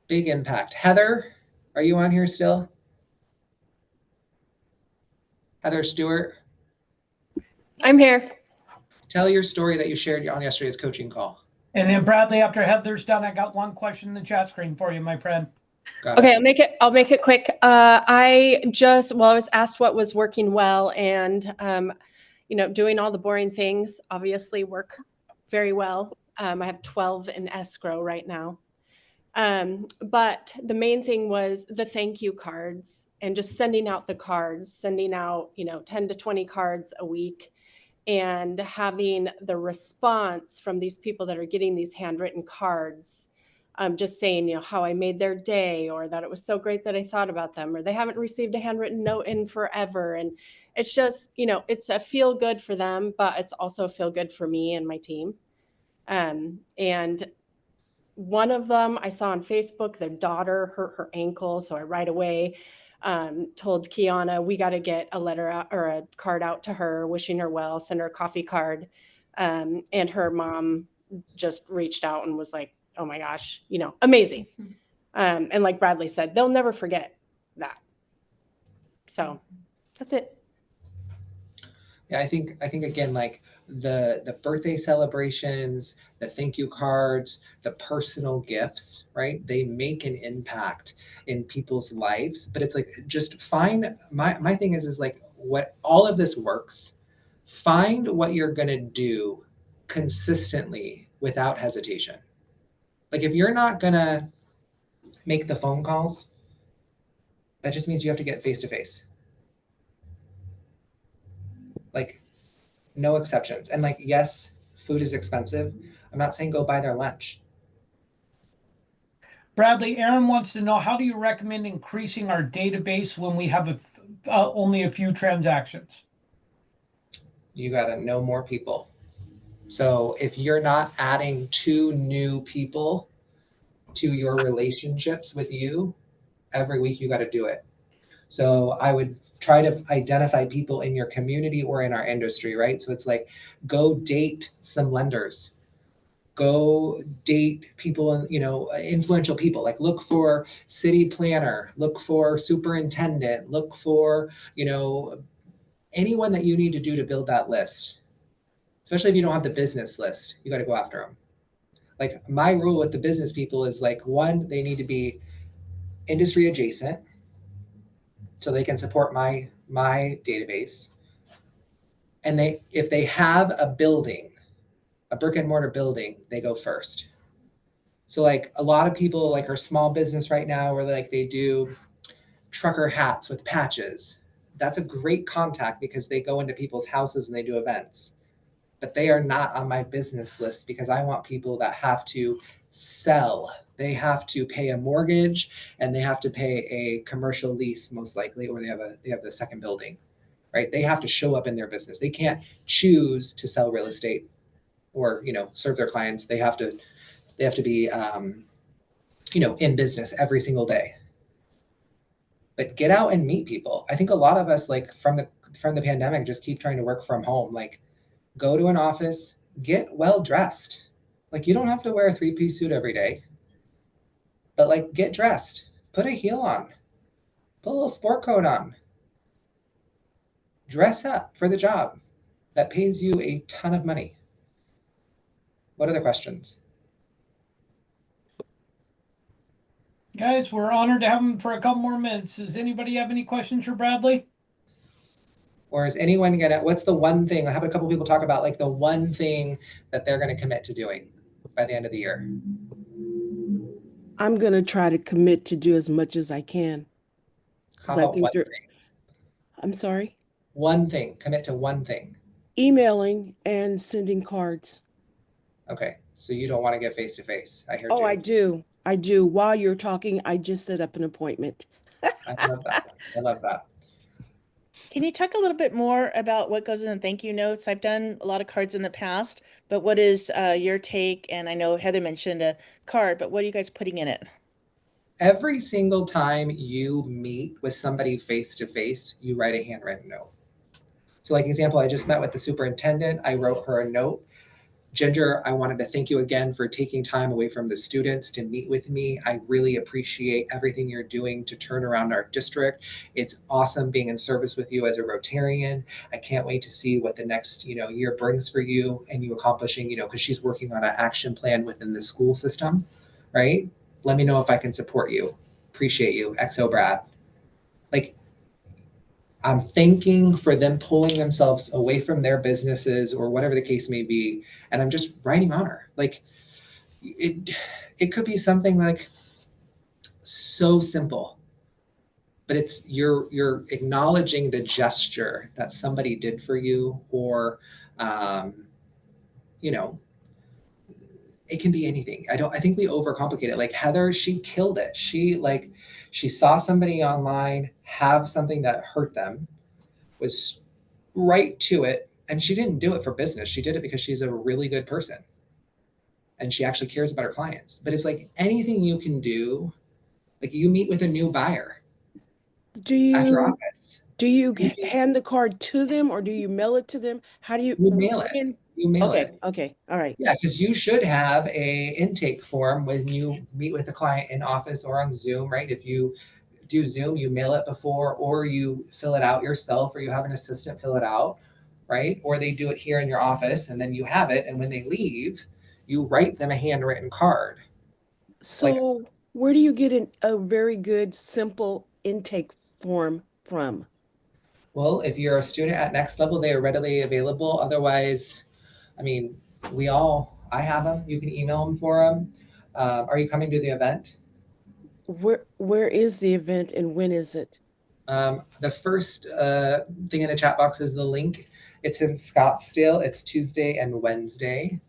big impact. Heather, are you on here still? Heather Stewart, I'm here. tell your story that you shared on yesterday's coaching call. And then Bradley, after Heather's done, I got one question in the chat screen for you, my friend. Got Okay, it. I'll make it quick. I was asked what was working well, and doing all the boring things obviously work very well. I have 12 in escrow right now. But the main thing was the thank you cards and just sending out the cards, sending out, 10 to 20 cards a week, and having the response from these people that are getting these handwritten cards, just saying, how I made their day, or that it was so great that I thought about them, or they haven't received a handwritten note in forever. And it's just, it's a feel good for them, but it's also a feel good for me and my team. And one of them I saw on Facebook, their daughter hurt her ankle. So I right away told Kiana, we got to get a letter out or a card out to her, wishing her well, send her a coffee card. And her mom just reached out and was like, oh my gosh, amazing. And like Bradley said, they'll never forget that. So that's it. Yeah, I think again, like the birthday celebrations, the thank you cards, the personal gifts, right? They make an impact in people's lives. But it's like, just find my thing is like, what all of this works. Find what you're gonna do consistently without hesitation. Like if you're not gonna make the phone calls, that just means you have to get face to face. Like, no exceptions. And like, yes, food is expensive. I'm not saying go buy their lunch. Bradley, Aaron wants to know, how do you recommend increasing our database when we have only a few transactions? You got to know more people. So if you're not adding 2 new people to your relationships with you every week, you got to do it. So I would try to identify people in your community or in our industry, right? So it's like, go date some lenders, go date people, influential people. Like look for city planner, look for superintendent, look for, anyone that you need to do to build that list. Especially if you don't have the business list, you got to go after them. Like my rule with the business people is like, one, they need to be industry adjacent, so they can support my database. And if they have a building, a brick and mortar building, they go first. So like a lot of people like are small business right now, where like they do trucker hats with patches. That's a great contact because they go into people's houses and they do events. But they are not on my business list because I want people that have to sell. They have to pay a mortgage and they have to pay a commercial lease, most likely, or they have the second building, right? They have to show up in their business. They can't choose to sell real estate or serve their clients. They have to be in business every single day. But get out and meet people. I think a lot of us, like from the pandemic, just keep trying to work from home. Like, go to an office, get well dressed. Like you don't have to wear a 3-piece suit every day, but like get dressed, put a heel on, put a little sport coat on, dress up for the job that pays you a ton of money. What other questions? Guys, we're honored to have him for a couple more minutes. Does anybody have any questions for Bradley? Or is anyone what's the one thing? I have a couple people talk about like the one thing that they're gonna commit to doing by the end of the year. I'm going to try to commit to do as much as I can. How 'Cause I about think one they're, thing? I'm sorry, One thing, commit to one thing. emailing and sending cards. Okay, so you don't want to get face to face. I heard Oh, you. I do. I do. While you're talking, I just set up an appointment. I love that. I love that. Can you talk a little bit more about what goes in the thank you notes? I've done a lot of cards in the past, but what is your take? And I know Heather mentioned a card, but what are you guys putting in it? Every single time you meet with somebody face to face, you write a handwritten note. So like example, I just met with the superintendent. I wrote her a note. Ginger, I wanted to thank you again for taking time away from the students to meet with me. I really appreciate everything you're doing to turn around our district. It's awesome being in service with you as a Rotarian. I can't wait to see what the next, year brings for you and you accomplishing, because she's working on an action plan within the school system, right? Let me know if I can support you. Appreciate you, XO Brad. Like, I'm thanking for them pulling themselves away from their businesses or whatever the case may be. And I'm just writing honor. Like it could be something like so simple, but it's you're acknowledging the gesture that somebody did for you, or you know, it can be anything. I think we overcomplicate it. Like Heather, she killed it. She saw somebody online have something that hurt them, was right to it, and she didn't do it for business. She did it because she's a really good person and she actually cares about her clients. But it's like anything you can do, like you meet with a new buyer Do at your you office. hand the card to them or do you mail it to them? How do you You mail it. when- You mail Okay, it. okay, all right. Yeah, because you should have a intake form when you meet with a client in office or on Zoom, right? If you do Zoom, you mail it before, or you fill it out yourself, or you have an assistant fill it out, right? Or they do it here in your office and then you have it. And when they leave, you write them a handwritten card. So where do you get a very good, simple intake form from? Well, if you're a student at Next Level, they are readily available. Otherwise, I mean, I have them. You can email them for them. Are you coming to the event? Where is the event and when is it? The first thing in the chat box is the link. It's in Scottsdale. It's Tuesday and Wednesday.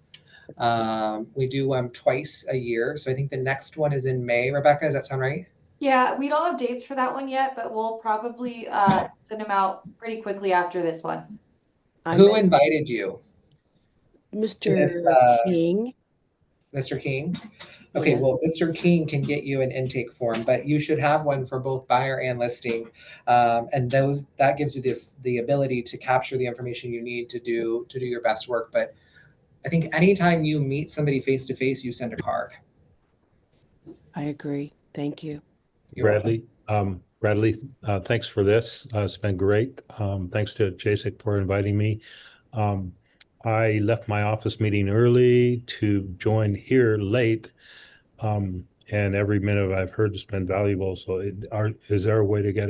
We do twice a year. So I think the next one is in May. Rebecca, does that sound right? Yeah, we don't have dates for that one yet, but we'll probably send them out pretty quickly after this one. Who invited you to Mr. this, King. Mr. King? Okay, Yes. well, Mr. King can get you an intake form, but you should have one for both buyer and listing. And that gives you the ability to capture the information you need to do your best work. But I think anytime you meet somebody face to face, you send a card. I agree. Thank you. Bradley, thanks for this. It's been great. Thanks to Jasek for inviting me. I left my office meeting early to join here late. And every minute I've heard has been valuable. So is there a way to get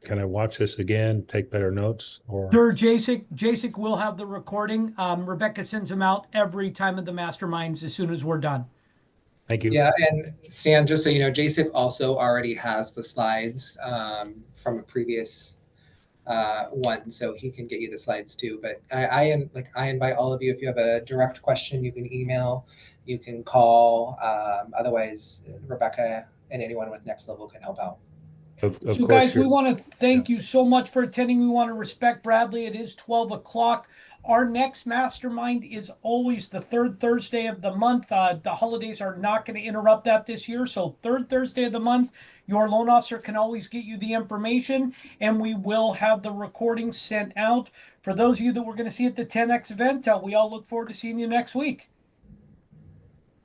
can I watch this again, take better notes, or? Sure, Jasek will have the recording. Rebecca sends them out every time of the masterminds as soon as we're done. Thank you. Yeah, and Stan, just so you know, Jasek also already has the slides from a previous one, so he can get you the slides too. But I invite all of you, if you have a direct question, you can email, you can call. Otherwise, Rebecca and anyone with Next Level can help out. Of So course, guys, we want to thank you so much for attending. We want to respect Bradley. It is 12 o'clock. Our next mastermind is always the third Thursday of the month. The holidays are not going to interrupt that this year. So third Thursday of the month, your loan officer can always get you the information, and we will have the recording sent out. For those of you that we're going to see at the 10X event, we all look forward to seeing you next week.